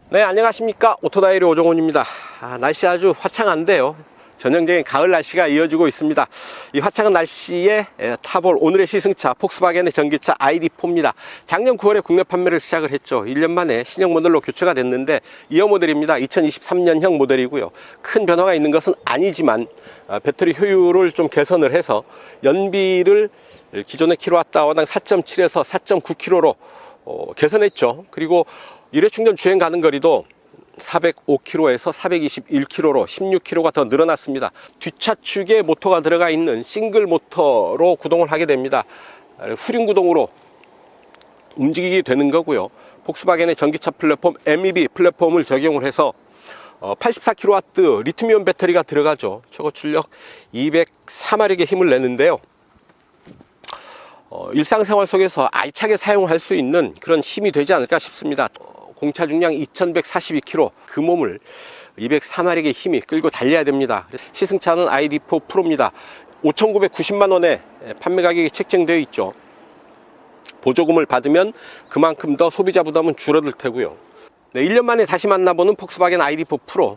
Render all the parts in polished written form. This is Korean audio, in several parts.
네, 안녕하십니까. 오토다이리 오종훈입니다. 날씨 아주 화창한데요, 전형적인 가을 날씨가 이어지고 있습니다. 이 화창한 날씨에 타볼 오늘의 시승차 폭스바겐의 전기차 ID4입니다. 작년 9월에 국내 판매를 시작을 했죠. 1년 만에 신형 모델로 교체가 됐는데 이어 모델입니다. 2023년형 모델이고요. 큰 변화가 있는 것은 아니지만 배터리 효율을 좀 개선을 해서 연비를 기존의 킬로와트아워당 4.7에서 4.9km로 개선했죠. 그리고 일회 충전 주행 가는 거리도 405km에서 421km로 16km가 더 늘어났습니다. 뒷차축에 모터가 들어가 있는 싱글 모터로 구동을 하게 됩니다. 후륜 구동으로 움직이게 되는 거고요. 폭스바겐의 전기차 플랫폼 MEB 플랫폼을 적용을 해서 84kW 리튬이온 배터리가 들어가죠. 최고 출력 204마력의 힘을 내는데요. 일상생활 속에서 알차게 사용할 수 있는 그런 힘이 되지 않을까 싶습니다. 공차 중량 2142kg, 그 몸을 204마력의 힘이 끌고 달려야 됩니다. 시승차는 ID4 프로입니다. 5,990만원에 판매 가격이 책정되어 있죠. 보조금을 받으면 그만큼 더 소비자 부담은 줄어들 테고요. 네, 1년 만에 다시 만나보는 폭스바겐 ID4 프로,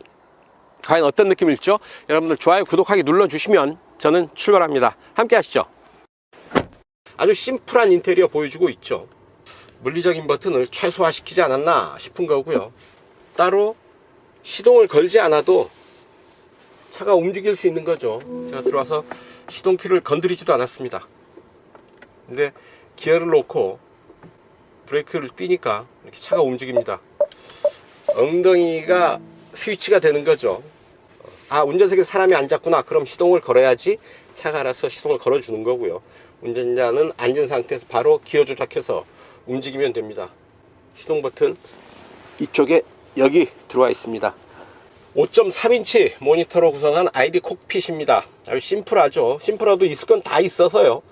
과연 어떤 느낌일죠? 여러분들 좋아요, 구독하기 눌러주시면 저는 출발합니다. 함께 하시죠. 아주 심플한 인테리어 보여주고 있죠. 물리적인 버튼을 최소화시키지 않았나 싶은 거고요. 따로 시동을 걸지 않아도 차가 움직일 수 있는 거죠. 제가 들어와서 시동키를 건드리지도 않았습니다. 근데 기어를 놓고 브레이크를 띄니까 이렇게 차가 움직입니다. 엉덩이가 스위치가 되는 거죠. 운전석에 사람이 앉았구나, 그럼 시동을 걸어야지 차가 알아서 시동을 걸어주는 거고요. 운전자는 앉은 상태에서 바로 기어 조작해서 움직이면 됩니다. 시동 버튼 이쪽에 여기 들어와 있습니다. 5.3인치 모니터로 구성한 ID 콕핏입니다. 아주 심플하죠. 심플하도 있을 건 다 있어서요.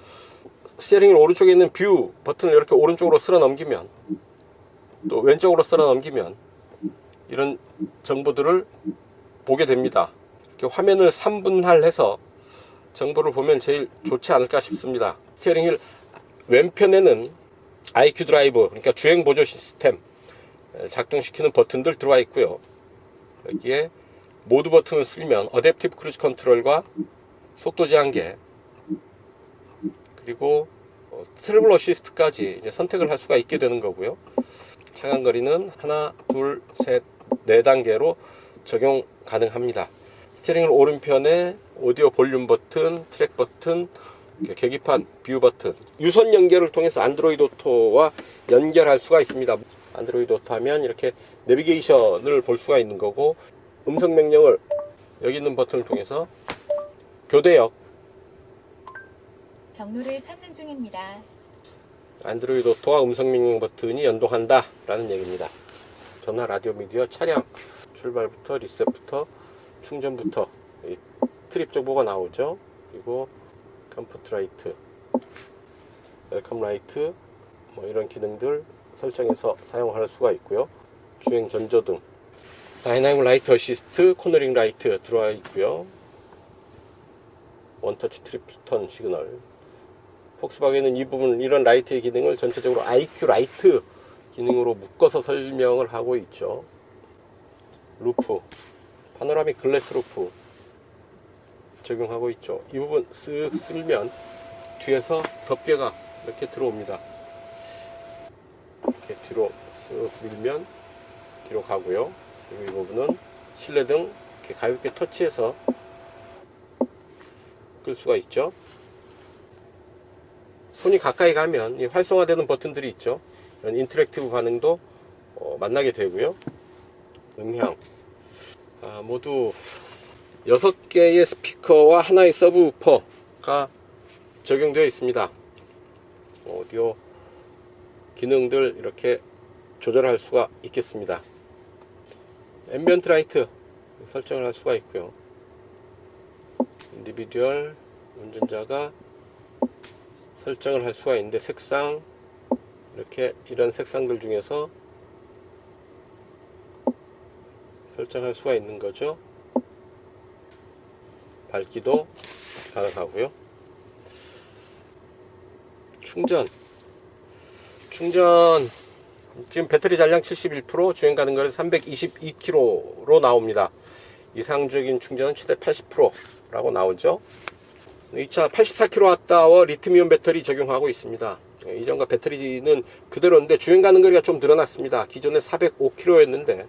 스티어링 오른쪽에 있는 뷰 버튼을 이렇게 오른쪽으로 쓸어 넘기면, 또 왼쪽으로 쓸어 넘기면 이런 정보들을 보게 됩니다. 이렇게 화면을 3분할해서 정보를 보면 제일 좋지 않을까 싶습니다. 스티어링 휠 왼편에는 IQ 드라이브, 그러니까 주행 보조 시스템 작동시키는 버튼들 들어와 있고요. 여기에 모드 버튼을 쓰면 어댑티브 크루즈 컨트롤과 속도 제한계, 그리고 트래블 어시스트까지 이제 선택을 할 수가 있게 되는 거고요. 차간거리는 하나, 둘, 셋, 네 단계로 적용 가능합니다. 스티어링 오른편에 오디오 볼륨 버튼, 트랙 버튼, 계기판, 뷰 버튼, 유선 연결을 통해서 안드로이드 오토와 연결할 수가 있습니다. 안드로이드 오토 하면 이렇게 내비게이션을 볼 수가 있는 거고, 음성 명령을 여기 있는 버튼을 통해서 교대역, 경로를 찾는 중입니다. 안드로이드 오토와 음성 명령 버튼이 연동한다 라는 얘기입니다. 전화, 라디오, 미디어, 차량 출발부터 리셋부터 충전부터 트립 정보가 나오죠. 그리고 컴포트 라이트, 웰컴 라이트, 이런 기능들 설정해서 사용할 수가 있고요. 주행 전조등, 다이나믹 라이트 어시스트, 코너링 라이트 들어와 있고요. 원터치 트립 턴 시그널. 폭스바겐은 이 부분, 이런 라이트의 기능을 전체적으로 IQ 라이트 기능으로 묶어서 설명을 하고 있죠. 루프, 파노라믹 글래스 루프 적용하고 있죠. 이 부분 쓱 쓸면 뒤에서 덮개가 이렇게 들어옵니다. 이렇게 뒤로 쓱 밀면 뒤로 가고요. 그리고 이 부분은 실내등 이렇게 가볍게 터치해서 끌 수가 있죠. 손이 가까이 가면 이 활성화되는 버튼들이 있죠. 이런 인터랙티브 반응도 만나게 되고요. 음향, 모두 6개의 스피커와 하나의 서브우퍼가 적용되어 있습니다. 오디오 기능들 이렇게 조절할 수가 있겠습니다. 앰비언트 라이트 설정을 할 수가 있고요. 인디비듀얼, 운전자가 설정을 할 수가 있는데, 색상, 이렇게 이런 색상들 중에서 설정할 수가 있는 거죠. 밝기도 가능하고요. 충전 지금 배터리 잔량 71%, 주행 가는 거리 322km로 나옵니다. 이상적인 충전은 최대 80%라고 나오죠. 이 차 84kWh 리튬이온 배터리 적용하고 있습니다. 이전과 배터리는 그대로인데 주행 가는 거리가 좀 늘어났습니다. 기존에 405km였는데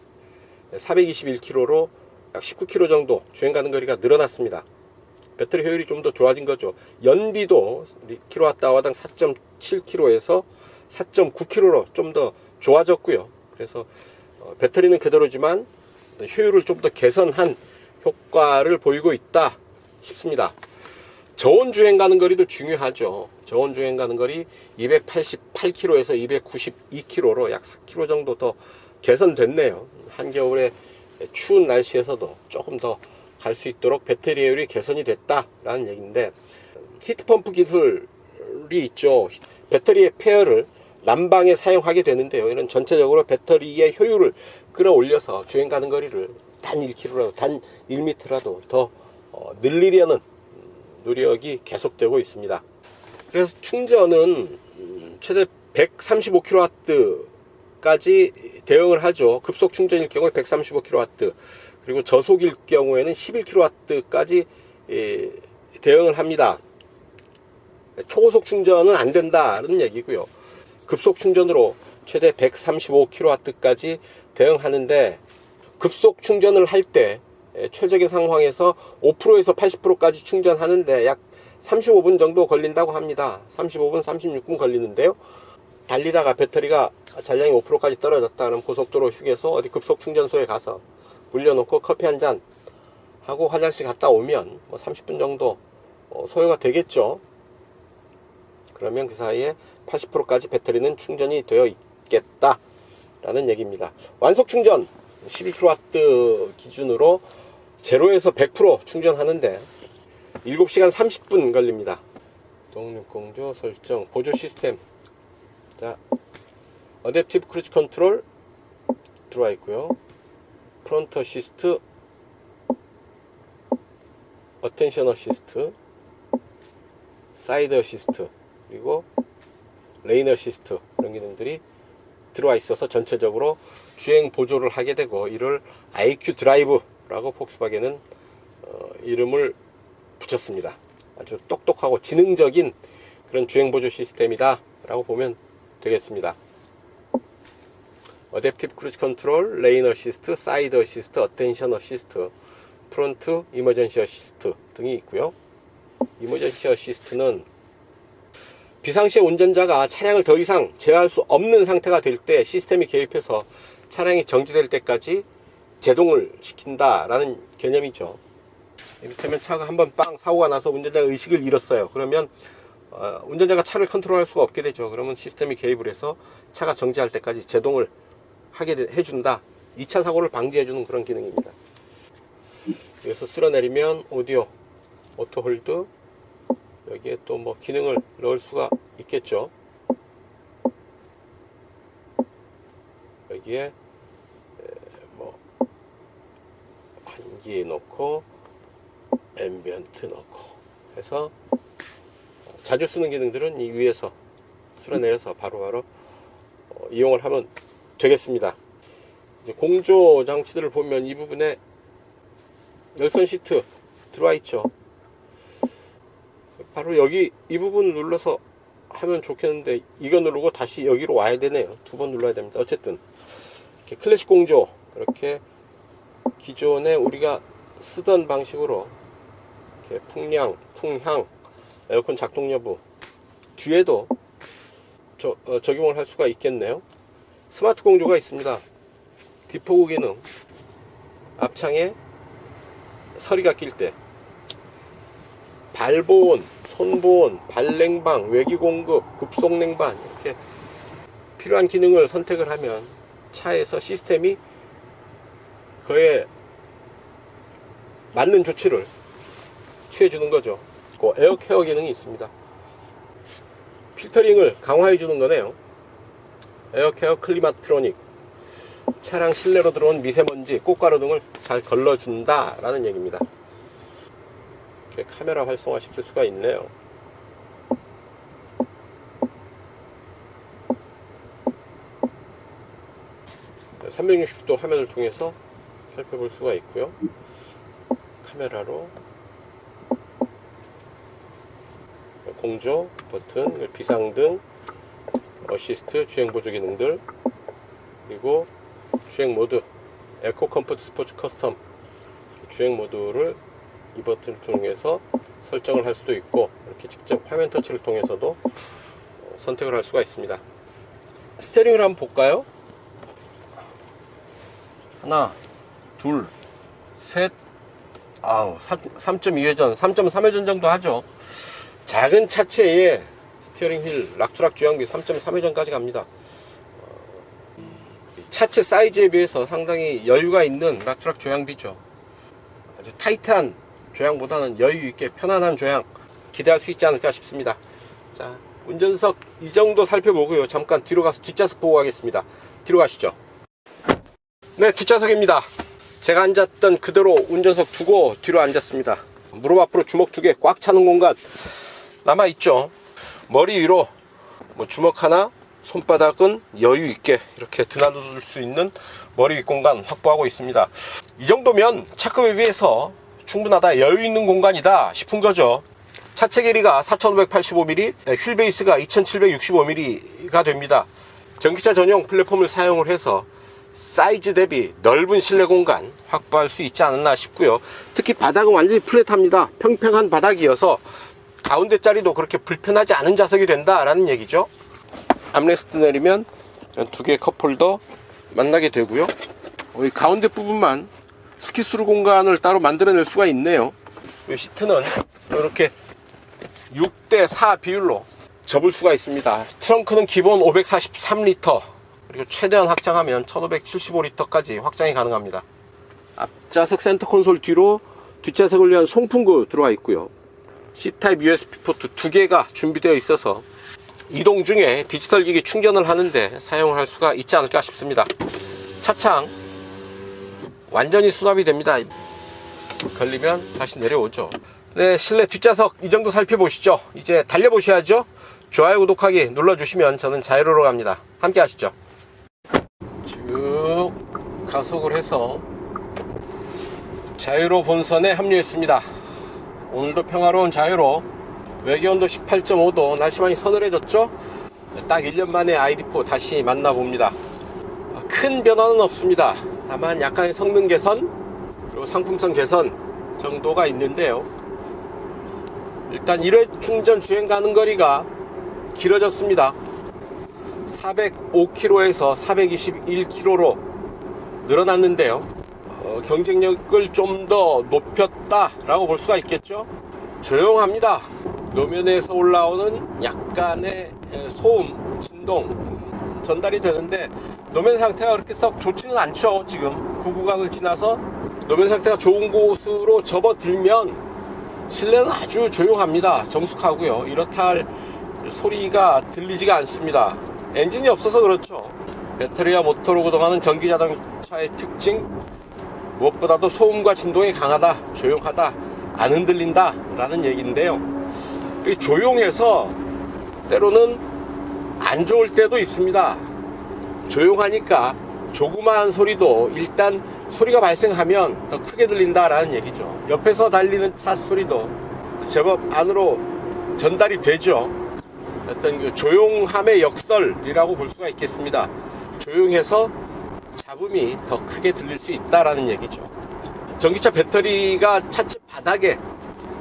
421km로 약 19km 정도 주행 가는 거리가 늘어났습니다. 배터리 효율이 좀 더 좋아진 거죠. 연비도 kWh당 4.7km에서 4.9km로 좀 더 좋아졌고요. 그래서 배터리는 그대로지만 효율을 좀 더 개선한 효과를 보이고 있다 싶습니다. 저온 주행 가는 거리도 중요하죠. 저온 주행 가는 거리 288km에서 292km로 약 4km 정도 더 개선됐네요. 한겨울에 추운 날씨에서도 조금 더 갈 수 있도록 배터리 효율이 개선이 됐다라는 얘기인데, 히트펌프 기술이 있죠. 배터리의 폐열을 난방에 사용하게 되는데요. 이런 전체적으로 배터리의 효율을 끌어올려서 주행 가는 거리를 단 1km라도 단 1m라도 더 늘리려는 노력이 계속되고 있습니다. 그래서 충전은 최대 135kW까지 대응을 하죠. 급속 충전일 경우에 135kW, 그리고 저속일 경우에는 11kW까지 대응을 합니다. 초고속 충전은 안 된다는 얘기고요. 급속 충전으로 최대 135kW까지 대응하는데, 급속 충전을 할 때 최적의 상황에서 5%에서 80%까지 충전하는데 약 35분 정도 걸린다고 합니다. 35분, 36분 걸리는데요. 달리다가 배터리가 잔량이 5%까지 떨어졌다 그러면 고속도로 휴게소 어디 급속 충전소에 가서 물려놓고 커피 한 잔 하고 화장실 갔다 오면 뭐 30분 정도 소요가 되겠죠. 그러면 그 사이에 80%까지 배터리는 충전이 되어 있겠다 라는 얘기입니다. 완속 충전 12kW 기준으로 0에서 100% 충전하는데 7시간 30분 걸립니다. 동력 공조 설정 보조 시스템, 자, 어댑티브 크루즈 컨트롤 들어와 있고요. 프론트 어시스트, 어텐션 어시스트, 사이드 어시스트, 그리고 레인 어시스트, 이런 기능들이 들어와 있어서 전체적으로 주행 보조를 하게 되고, 이를 IQ 드라이브라고 폭스바겐은 이름을 붙였습니다. 아주 똑똑하고 지능적인 그런 주행 보조 시스템이다 라고 보면 되겠습니다. 어댑티브 크루즈 컨트롤, 레인 어시스트, 사이드 어시스트, 어텐션 어시스트, 프론트 이머전시 어시스트 등이 있고요. 이머전시 어시스트는 비상시에 운전자가 차량을 더 이상 제어할 수 없는 상태가 될 때 시스템이 개입해서 차량이 정지될 때까지 제동을 시킨다라는 개념이죠. 이를테면 차가 한번 빵 사고가 나서 운전자가 의식을 잃었어요. 그러면 운전자가 차를 컨트롤할 수가 없게 되죠. 그러면 시스템이 개입을 해서 차가 정지할 때까지 제동을 하게 해준다. 2차 사고를 방지해주는 그런 기능입니다. 여기서 쓸어내리면 오디오, 오토홀드, 여기에 또 뭐 기능을 넣을 수가 있겠죠. 여기에 뭐 환기 넣고 앰비언트 넣고 해서 자주 쓰는 기능들은 이 위에서 쓸어내려서 바로바로 이용을 하면 되겠습니다. 이제 공조 장치들을 보면 이 부분에 열선 시트 들어와 있죠. 바로 여기 이 부분 눌러서 하면 좋겠는데 이거 누르고 다시 여기로 와야 되네요. 2번 눌러야 됩니다. 어쨌든 이렇게 클래식 공조, 이렇게 기존에 우리가 쓰던 방식으로 이렇게 풍량, 풍향, 에어컨 작동 여부 뒤에도 적용을 할 수가 있겠네요. 스마트 공조가 있습니다. 뒷포구 기능, 앞창에 서리가 낄 때 발보온, 손보온, 발냉방, 외기공급, 급속냉방, 이렇게 필요한 기능을 선택을 하면 차에서 시스템이 그에 맞는 조치를 취해주는 거죠. 그 에어케어 기능이 있습니다. 필터링을 강화해 주는 거네요. 에어케어 클리마트로닉, 차량 실내로 들어온 미세먼지, 꽃가루 등을 잘 걸러준다 라는 얘기입니다. 이렇게 카메라 활성화 시킬 수가 있네요. 360도 화면을 통해서 살펴볼 수가 있고요. 카메라로 공조 버튼, 비상등, 어시스트, 주행 보조 기능들, 그리고 주행 모드, 에코 컴포트 스포츠 커스텀 주행 모드를 이 버튼을 통해서 설정을 할 수도 있고, 이렇게 직접 화면 터치를 통해서도 선택을 할 수가 있습니다. 스티어링을 한번 볼까요? 하나, 둘, 셋, 3.2회전, 3.3회전 정도 하죠. 작은 차체에 스티어링 휠 락트락 주행비 3.3회전까지 갑니다. 차체 사이즈에 비해서 상당히 여유가 있는 락트락 조향비죠. 아주 타이트한 조향보다는 여유있게 편안한 조향 기대할 수 있지 않을까 싶습니다. 자, 운전석 이 정도 살펴보고요. 잠깐 뒤로 가서 뒷좌석 보고 가겠습니다. 뒤로 가시죠. 네, 뒷좌석입니다. 제가 앉았던 그대로 운전석 두고 뒤로 앉았습니다. 무릎 앞으로 주먹 2개 꽉 차는 공간 남아있죠. 머리 위로 주먹 하나, 손바닥은 여유있게 이렇게 드나들 수 있는 머리 윗 공간 확보하고 있습니다. 이 정도면 차급에 비해서 충분하다, 여유있는 공간이다 싶은 거죠. 차체 길이가 4585mm, 휠 베이스가 2765mm가 됩니다. 전기차 전용 플랫폼을 사용을 해서 사이즈 대비 넓은 실내 공간 확보할 수 있지 않았나 싶고요. 특히 바닥은 완전히 플랫합니다. 평평한 바닥이어서 가운데 자리도 그렇게 불편하지 않은 좌석이 된다라는 얘기죠. 암레스트 내리면 2개의 컵홀더 만나게 되고요. 이 가운데 부분만 스키스루 공간을 따로 만들어낼 수가 있네요. 이 시트는 이렇게 6대4 비율로 접을 수가 있습니다. 트렁크는 기본 543리터, 그리고 최대한 확장하면 1575리터까지 확장이 가능합니다. 앞좌석 센터 콘솔 뒤로 뒷좌석을 위한 송풍구 들어와 있고요. C타입 USB 포트 2개가 준비되어 있어서 이동 중에 디지털 기기 충전을 하는데 사용할 수가 있지 않을까 싶습니다. 차창 완전히 수납이 됩니다. 걸리면 다시 내려오죠. 네, 실내 뒷좌석 이 정도 살펴보시죠. 이제 달려보셔야죠. 좋아요, 구독하기 눌러주시면 저는 자유로로 갑니다. 함께 하시죠. 쭉 가속을 해서 자유로 본선에 합류했습니다. 오늘도 평화로운 자유로, 외계온도 18.5도, 날씨 많이 서늘해졌죠? 딱 1년 만에 ID4 다시 만나봅니다. 큰 변화는 없습니다. 다만 약간의 성능 개선, 그리고 상품성 개선 정도가 있는데요. 일단 1회 충전 주행 가는 거리가 길어졌습니다. 405km에서 421km로 늘어났는데요. 경쟁력을 좀 더 높였다라고 볼 수가 있겠죠. 조용합니다. 노면에서 올라오는 약간의 소음, 진동 전달이 되는데 노면 상태가 그렇게 썩 좋지는 않죠. 지금 그 구간을 지나서 노면 상태가 좋은 곳으로 접어들면 실내는 아주 조용합니다. 정숙하고요. 이렇다 할 소리가 들리지가 않습니다. 엔진이 없어서 그렇죠. 배터리와 모터로 구동하는 전기자동차의 특징, 무엇보다도 소음과 진동이 강하다, 조용하다, 안 흔들린다 라는 얘기인데요. 조용해서 때로는 안 좋을 때도 있습니다. 조용하니까 조그마한 소리도 일단 소리가 발생하면 더 크게 들린다 라는 얘기죠. 옆에서 달리는 차 소리도 제법 안으로 전달이 되죠. 어떤 그 조용함의 역설이라고 볼 수가 있겠습니다. 조용해서 잡음이 더 크게 들릴 수 있다라는 얘기죠. 전기차 배터리가 차체 바닥에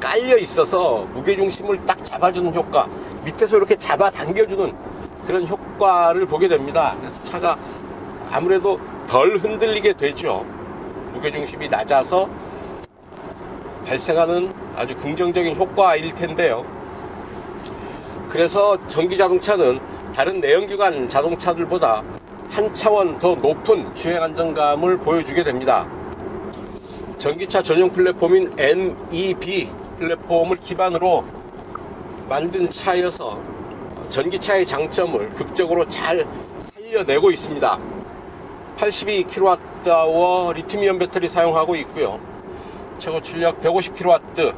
깔려 있어서 무게중심을 딱 잡아주는 효과, 밑에서 이렇게 잡아 당겨주는 그런 효과를 보게 됩니다. 그래서 차가 아무래도 덜 흔들리게 되죠. 무게중심이 낮아서 발생하는 아주 긍정적인 효과일 텐데요. 그래서 전기자동차는 다른 내연기관 자동차들보다 한 차원 더 높은 주행 안정감을 보여주게 됩니다. 전기차 전용 플랫폼인 MEB 플랫폼을 기반으로 만든 차여서 전기차의 장점을 극적으로 잘 살려내고 있습니다. 82kWh 리튬이온 배터리 사용하고 있고요. 최고 출력 150kW,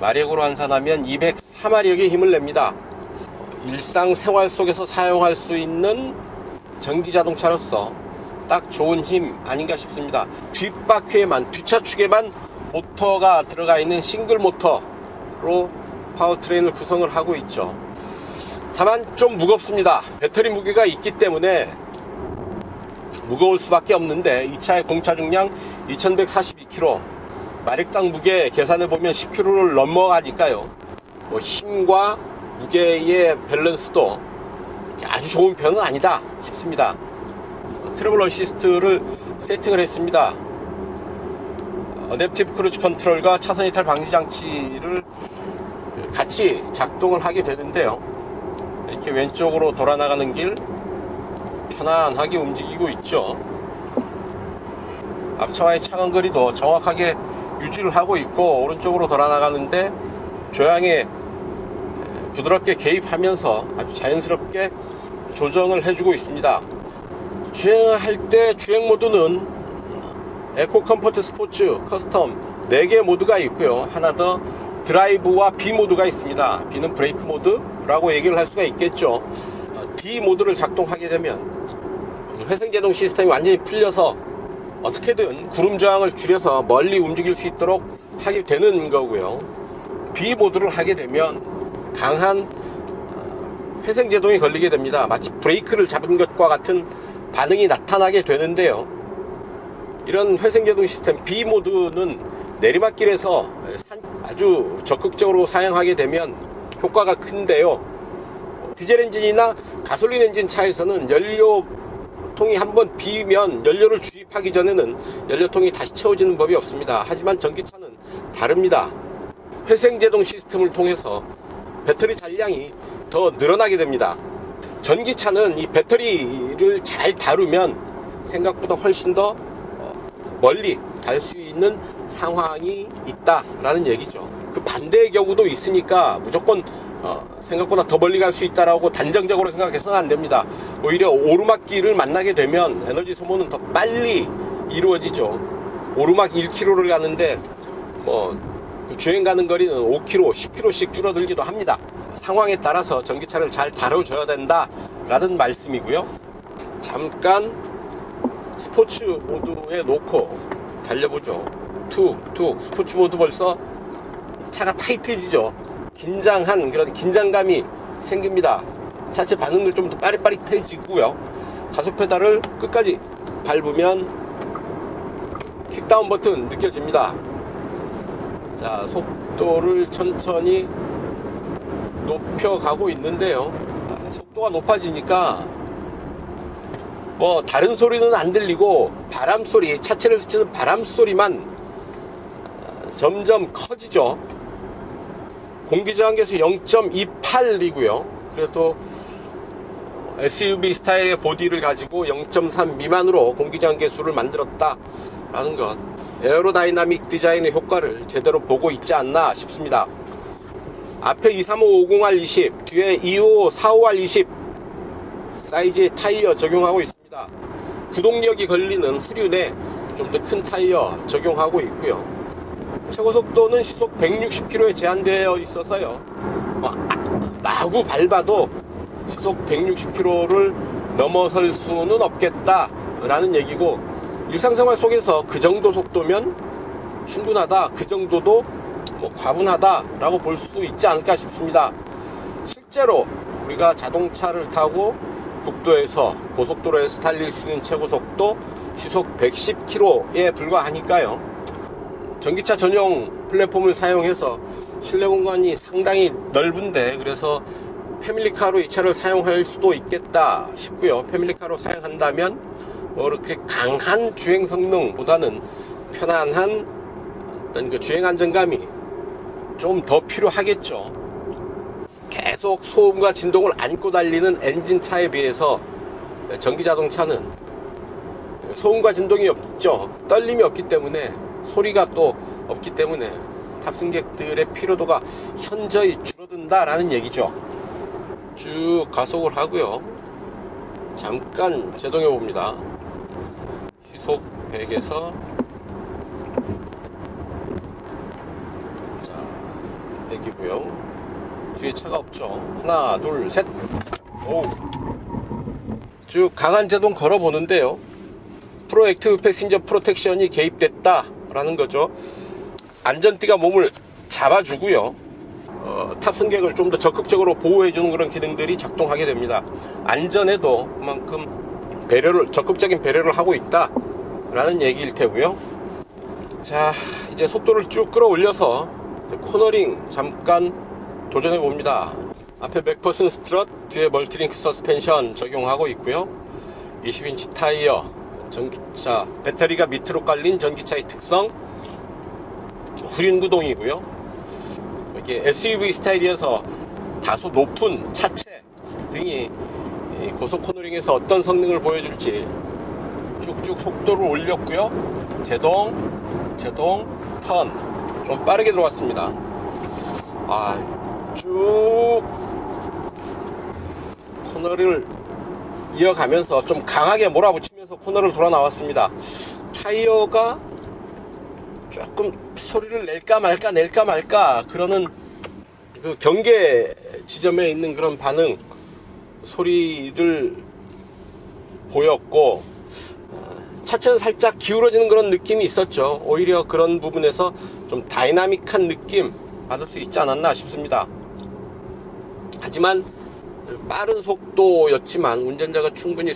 마력으로 환산하면 204마력의 힘을 냅니다. 일상생활 속에서 사용할 수 있는 전기자동차로서 딱 좋은 힘 아닌가 싶습니다. 뒷바퀴에만, 뒷차축에만 모터가 들어가 있는 싱글 모터로 파워트레인을 구성을 하고 있죠. 다만 좀 무겁습니다. 배터리 무게가 있기 때문에 무거울 수밖에 없는데 이 차의 공차 중량 2142kg, 마력당 무게 계산해보면 10kg를 넘어가니까요, 힘과 무게의 밸런스도 아주 좋은 편은 아니다 싶습니다. 트래블 어시스트를 세팅을 했습니다. 어댑티브 크루즈 컨트롤과 차선 이탈 방지 장치를 같이 작동을 하게 되는데요, 이렇게 왼쪽으로 돌아 나가는 길 편안하게 움직이고 있죠. 앞차와의 차간거리도 정확하게 유지를 하고 있고, 오른쪽으로 돌아 나가는데 조향에 부드럽게 개입하면서 아주 자연스럽게 조정을 해주고 있습니다. 주행할 때 주행 모드는 에코, 컴포트, 스포츠, 커스텀 4개 모드가 있고요. 하나 더 드라이브와 B 모드가 있습니다. B는 브레이크 모드라고 얘기를 할 수가 있겠죠. D 모드를 작동하게 되면 회생제동 시스템이 완전히 풀려서 어떻게든 구름 저항을 줄여서 멀리 움직일 수 있도록 하게 되는 거고요. B 모드를 하게 되면 강한 회생제동이 걸리게 됩니다. 마치 브레이크를 잡은 것과 같은 반응이 나타나게 되는데요, 이런 회생제동 시스템 B 모드는 내리막길에서 아주 적극적으로 사용하게 되면 효과가 큰데요, 디젤 엔진이나 가솔린 엔진 차에서는 연료통이 한번 비면 연료를 주입하기 전에는 연료통이 다시 채워지는 법이 없습니다. 하지만 전기차는 다릅니다. 회생제동 시스템을 통해서 배터리 잔량이 더 늘어나게 됩니다. 전기차는 이 배터리를 잘 다루면 생각보다 훨씬 더 멀리 갈 수 있는 상황이 있다라는 얘기죠. 그 반대의 경우도 있으니까 무조건 생각보다 더 멀리 갈 수 있다라고 단정적으로 생각해서는 안 됩니다. 오히려 오르막길을 만나게 되면 에너지 소모는 더 빨리 이루어지죠. 오르막 1km를 가는데 주행 가는 거리는 5km, 10km씩 줄어들기도 합니다. 상황에 따라서 전기차를 잘 다뤄줘야 된다라는 말씀이고요. 잠깐 스포츠 모드에 놓고 달려보죠. 툭툭 스포츠 모드 벌써 차가 타이트해지죠. 긴장한 그런 긴장감이 생깁니다. 자체 반응도 좀 더 빠릿빠릿해지고요. 가속 페달을 끝까지 밟으면 킥다운 버튼 느껴집니다. 자, 속도를 천천히 높여가고 있는데요, 속도가 높아지니까 다른 소리는 안 들리고 바람 소리, 차체를 스치는 바람 소리만 점점 커지죠. 공기저항계수 0.28이고요 그래도 SUV 스타일의 보디를 가지고 0.3 미만으로 공기저항계수를 만들었다라는 것, 에어로다이나믹 디자인의 효과를 제대로 보고 있지 않나 싶습니다. 앞에 235-50R20, 뒤에 25-45R20 사이즈의 타이어 적용하고 있습니다. 구동력이 걸리는 후륜에 좀 더 큰 타이어 적용하고 있고요. 최고속도는 시속 160km에 제한되어 있어서요, 마구 밟아도 시속 160km를 넘어설 수는 없겠다라는 얘기고, 일상생활 속에서 그 정도 속도면 충분하다, 그 정도도 과분하다라고 볼 수 있지 않을까 싶습니다. 실제로 우리가 자동차를 타고 국도에서 고속도로에서 달릴 수 있는 최고속도 시속 110km에 불과하니까요, 전기차 전용 플랫폼을 사용해서 실내 공간이 상당히 넓은데, 그래서 패밀리카로 이 차를 사용할 수도 있겠다 싶고요. 패밀리카로 사용한다면 그렇게 강한 주행 성능보다는 편안한 어떤 그 주행 안정감이 좀 더 필요하겠죠. 계속 소음과 진동을 안고 달리는 엔진차에 비해서 전기자동차는 소음과 진동이 없죠. 떨림이 없기 때문에, 소리가 또 없기 때문에 탑승객들의 피로도가 현저히 줄어든다라는 얘기죠. 쭉 가속을 하고요, 잠깐 제동해 봅니다. 시속 100에서 100이고요 뒤에 차가 없죠. 하나 둘 셋, 오, 쭉 강한 제동 걸어 보는데요, 프로액티브 패신저 프로텍션이 개입됐다라는 거죠. 안전띠가 몸을 잡아주고요. 탑승객을 좀 더 적극적으로 보호해주는 그런 기능들이 작동하게 됩니다. 안전에도 그만큼 적극적인 배려를 하고 있다라는 얘기일 테고요. 자, 이제 속도를 쭉 끌어올려서 코너링 잠깐 도전해 봅니다. 앞에 맥퍼슨 스트럿, 뒤에 멀티링크 서스펜션 적용하고 있고요. 20인치 타이어, 전기차, 배터리가 밑으로 깔린 전기차의 특성, 후륜 구동이고요. 이게 SUV 스타일이어서 다소 높은 차체 등이 고속 코너링에서 어떤 성능을 보여줄지 쭉쭉 속도를 올렸고요. 제동, 턴 좀 빠르게 들어왔습니다. 쭉 코너를 이어가면서 좀 강하게 몰아붙이면서 코너를 돌아 나왔습니다. 타이어가 조금 소리를 낼까 말까 그러는 그 경계 지점에 있는 그런 반응 소리를 보였고, 차체는 살짝 기울어지는 그런 느낌이 있었죠. 오히려 그런 부분에서 좀 다이나믹한 느낌 받을 수 있지 않았나 싶습니다. 하지만 빠른 속도였지만 운전자가 충분히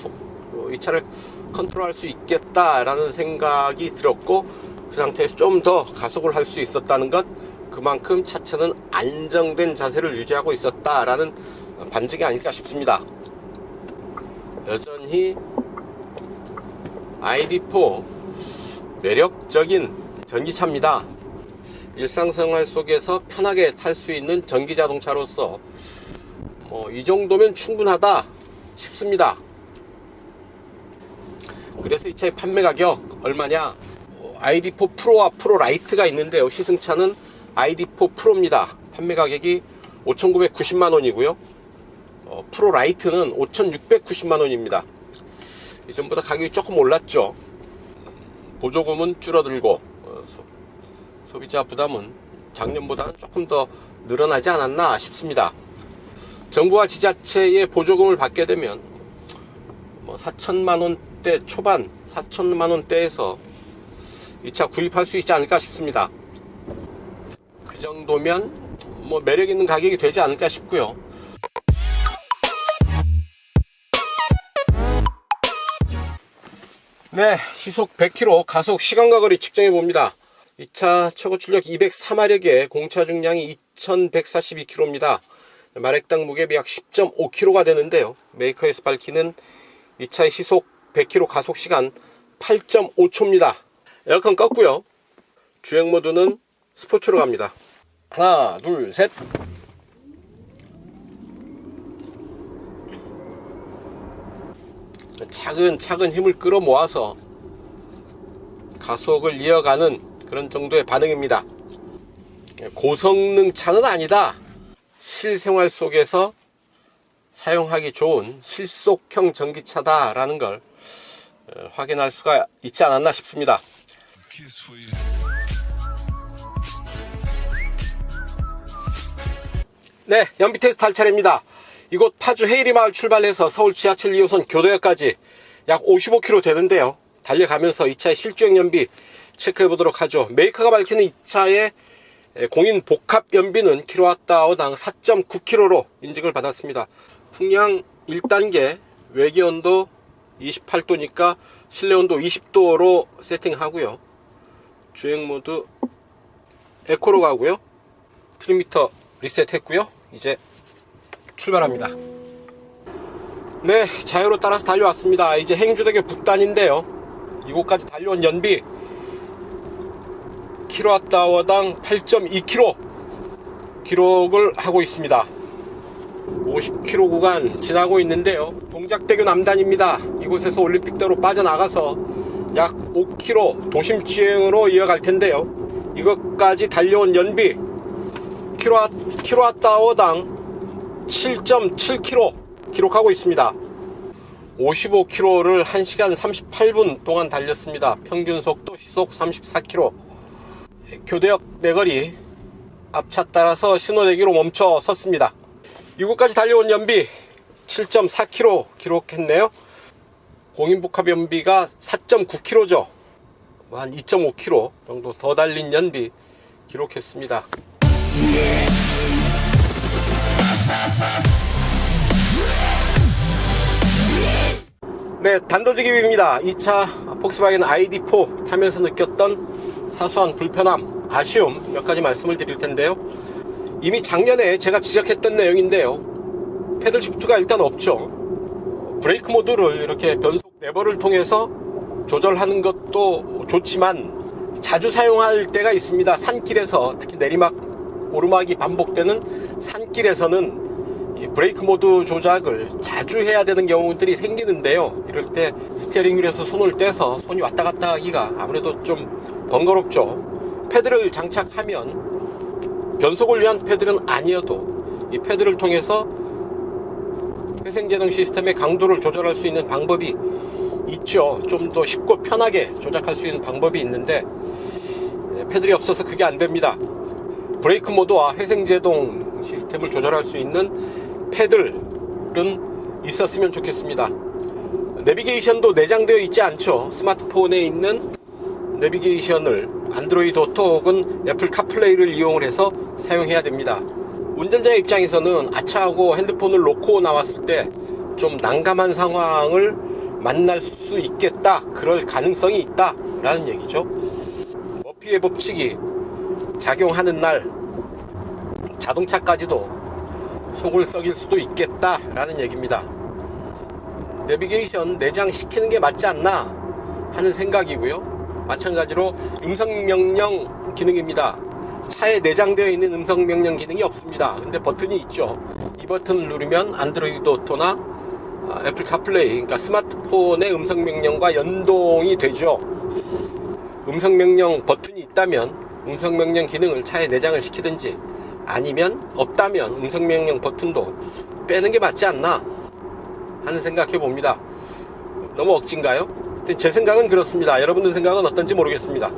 이 차를 컨트롤할 수 있겠다라는 생각이 들었고, 그 상태에서 좀 더 가속을 할 수 있었다는 것, 그만큼 차체는 안정된 자세를 유지하고 있었다라는 반증이 아닐까 싶습니다. 여전히 ID4 매력적인 전기차입니다. 일상생활 속에서 편하게 탈 수 있는 전기자동차로서 이 정도면 충분하다 싶습니다. 그래서 이 차의 판매 가격 얼마냐? ID4 프로와 프로 라이트가 있는데요. 시승차는 ID4 프로입니다. 판매 가격이 5,990만원이고요. 프로 라이트는 5,690만원입니다. 이전보다 가격이 조금 올랐죠. 보조금은 줄어들고 소비자 부담은 작년보다는 조금 더 늘어나지 않았나 싶습니다. 정부와 지자체의 보조금을 받게 되면 4천만원대 초반, 4천만원대에서 이 차 구입할 수 있지 않을까 싶습니다. 그 정도면 매력 있는 가격이 되지 않을까 싶고요. 네, 시속 100km 가속 시간과 거리 측정해 봅니다. 이 차 최고 출력 204마력에 공차 중량이 2142km입니다. 마력당 무게비 약 10.5kg가 되는데요. 메이커에서 밝히는 이 차의 시속 100km 가속 시간 8.5초입니다. 에어컨 껐고요. 주행 모드는 스포츠로 갑니다. 하나, 둘, 셋. 차근차근 힘을 끌어 모아서 가속을 이어가는 그런 정도의 반응입니다. 고성능 차는 아니다. 실생활 속에서 사용하기 좋은 실속형 전기차다라는 걸 확인할 수가 있지 않았나 싶습니다. 네, 연비 테스트 할 차례입니다. 이곳 파주 헤이리마을 출발해서 서울 지하철 2호선 교도역까지 약 55km 되는데요. 달려가면서 이 차의 실주행 연비 체크해 보도록 하죠. 메이커가 밝히는 이 차의 공인 복합 연비는 kWh당 4.9km로 인증을 받았습니다. 풍량 1단계, 외기 온도 28도니까 실내 온도 20도로 세팅하고요. 주행 모드 에코로 가고요. 트림미터 리셋했고요. 이제 출발합니다. 네, 자유로 따라서 달려왔습니다. 이제 행주대교 북단인데요. 이곳까지 달려온 연비 kWh당 8.2km 기록을 하고 있습니다. 50km 구간 지나고 있는데요. 동작대교 남단입니다. 이곳에서 올림픽대로 빠져나가서 약 5km 도심 주행으로 이어갈 텐데요. 이것까지 달려온 연비 kWh당 7.7km 기록하고 있습니다. 55km를 1시간 38분 동안 달렸습니다. 평균 속도 시속 34km. 교대역 내거리 앞차 따라서 신호대기로 멈춰 섰습니다. 이곳까지 달려온 연비 7.4km 기록했네요. 공인복합 연비가 4.9km죠. 한 2.5km 정도 더 달린 연비 기록했습니다. 네, 단도직입입니다. 2차 폭스바겐 ID4 타면서 느꼈던 사소한 불편함, 아쉬움 몇 가지 말씀을 드릴 텐데요. 이미 작년에 제가 지적했던 내용인데요. 패들 시프트가 일단 없죠. 브레이크 모드를 이렇게 변속 레버를 통해서 조절하는 것도 좋지만 자주 사용할 때가 있습니다. 산길에서, 특히 내리막 오르막이 반복되는 산길에서는 이 브레이크 모드 조작을 자주 해야 되는 경우들이 생기는데요. 이럴 때 스티어링 휠에서 손을 떼서 손이 왔다 갔다 하기가 아무래도 좀 번거롭죠. 패드를 장착하면 변속을 위한 패드는 아니어도 이 패드를 통해서 회생제동 시스템의 강도를 조절할 수 있는 방법이 있죠. 좀 더 쉽고 편하게 조작할 수 있는 방법이 있는데 패들이 없어서 그게 안 됩니다. 브레이크 모드와 회생제동 시스템을 조절할 수 있는 패들은 있었으면 좋겠습니다. 내비게이션도 내장되어 있지 않죠. 스마트폰에 있는 내비게이션을 안드로이드 오토 혹은 애플 카플레이를 이용을 해서 사용해야 됩니다. 운전자의 입장에서는 아차하고 핸드폰을 놓고 나왔을 때 좀 난감한 상황을 만날 수 있겠다, 그럴 가능성이 있다 라는 얘기죠. 머피의 법칙이 작용하는 날 자동차까지도 속을 썩일 수도 있겠다 라는 얘기입니다. 내비게이션 내장시키는 게 맞지 않나 하는 생각이고요. 마찬가지로 음성명령 기능입니다. 차에 내장되어 있는 음성명령 기능이 없습니다. 근데 버튼이 있죠. 이 버튼을 누르면 안드로이드 오토나 애플 카플레이, 그러니까 스마트폰의 음성명령과 연동이 되죠. 음성명령 버튼이 있다면 음성명령 기능을 차에 내장을 시키든지, 아니면 없다면 음성명령 버튼도 빼는 게 맞지 않나 하는 생각해 봅니다. 너무 억진가요? 제 생각은 그렇습니다. 여러분들 생각은 어떤지 모르겠습니다.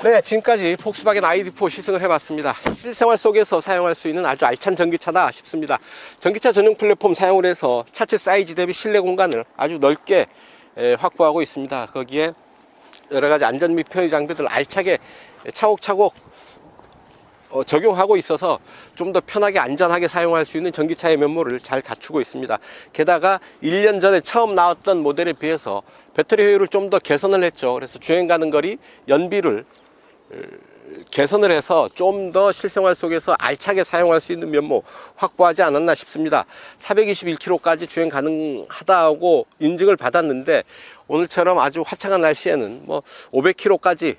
네, 지금까지 폭스바겐 ID4 시승을 해봤습니다. 실생활 속에서 사용할 수 있는 아주 알찬 전기차다 싶습니다. 전기차 전용 플랫폼 사용을 해서 차체 사이즈 대비 실내 공간을 아주 넓게 확보하고 있습니다. 거기에 여러가지 안전 및 편의 장비들을 알차게 차곡차곡 적용하고 있어서 좀 더 편하게 안전하게 사용할 수 있는 전기차의 면모를 잘 갖추고 있습니다. 게다가 1년 전에 처음 나왔던 모델에 비해서 배터리 효율을 좀 더 개선을 했죠. 그래서 주행 가는 거리, 연비를 개선을 해서 좀 더 실생활 속에서 알차게 사용할 수 있는 면모 확보하지 않았나 싶습니다. 421km까지 주행 가능하다고 인증을 받았는데, 오늘처럼 아주 화창한 날씨에는 뭐 500km까지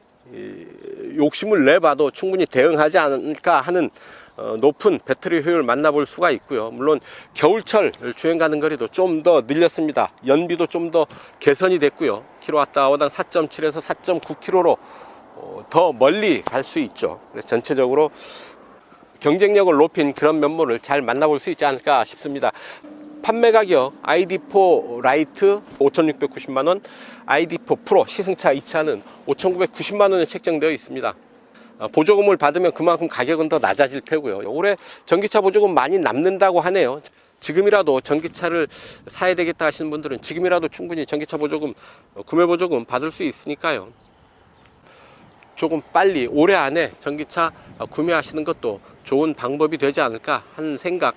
욕심을 내봐도 충분히 대응하지 않을까 하는 높은 배터리 효율을 만나볼 수가 있고요. 물론 겨울철 주행 가는 거리도 좀 더 늘렸습니다. 연비도 좀 더 개선이 됐고요. kWh당 4.7에서 4.9km로 더 멀리 갈 수 있죠. 그래서 전체적으로 경쟁력을 높인 그런 면모를 잘 만나볼 수 있지 않을까 싶습니다. 판매 가격 ID4 라이트 5,690만원, ID4 프로 시승차 2차는 5,990만원에 책정되어 있습니다. 보조금을 받으면 그만큼 가격은 더 낮아질 테고요. 올해 전기차 보조금 많이 남는다고 하네요. 지금이라도 전기차를 사야 되겠다 하시는 분들은 지금이라도 충분히 전기차 보조금, 구매 보조금 받을 수 있으니까요. 조금 빨리 올해 안에 전기차 구매하시는 것도 좋은 방법이 되지 않을까 하는 생각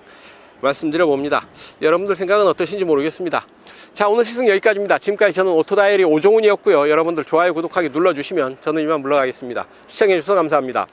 말씀드려 봅니다. 여러분들 생각은 어떠신지 모르겠습니다. 자, 오늘 시승 여기까지입니다. 지금까지 저는 오토다이어리 오종훈이었고요. 여러분들 좋아요, 구독하기 눌러주시면 저는 이만 물러가겠습니다. 시청해 주셔서 감사합니다.